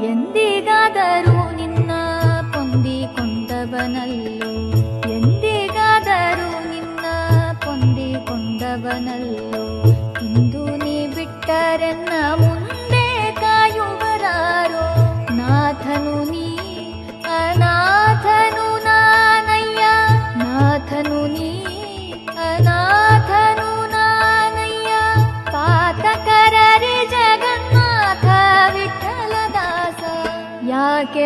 ಎಂದಿಗಾದರೂ ನಿನ್ನ ಪೊಂದಿಕೊಂಡವನಲ್ಲೋ, ಎಂದಿಗಾದರೂ ನಿನ್ನ ಪೊಂದಿಕೊಂಡವನಲ್ಲೋ. ಇಂದು ನೀ ಬಿಟ್ಟರೆನ್ನ ಮುಂದೆ ಕಾಯುವರಾರೋ. ನಾಥನು ನೀ ಅನಾಥನು ನಾನಯ್ಯ, ನಾಥನು ನೀ ಅನಾಥನು ನಾನಯ್ಯ. ಪಾತಕರರಿ ಜಗನ್ನಾಥ ವಿಠಲದಾಸ, ಯಾಕೆ